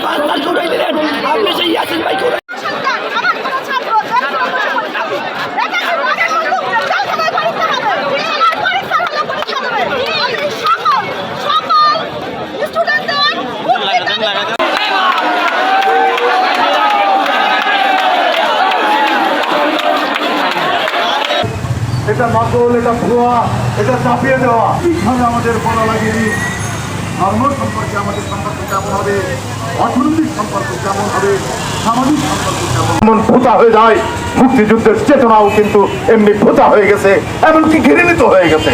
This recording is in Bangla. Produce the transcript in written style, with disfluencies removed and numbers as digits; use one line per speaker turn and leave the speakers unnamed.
5 লাখ উড়াই দিলেন আপনি সেই ইয়াসিন ভাই করে
এটা নকল, এটা ভুয়া, এটা চাপিয়ে দেওয়া এইভাবে আমাদের বলা লাগেনি। ধর্ম সম্পর্কে আমাদের সম্পর্ক কেমন হবে, অর্থনৈতিক সম্পর্ক কেমন হবে, সামাজিক সম্পর্ক কেমন ভূতা হয়ে যায়। মুক্তিযুদ্ধের চেতনাও কিন্তু এমনি ভূতা হয়ে গেছে, এমনকি ঘৃণিত হয়ে গেছে।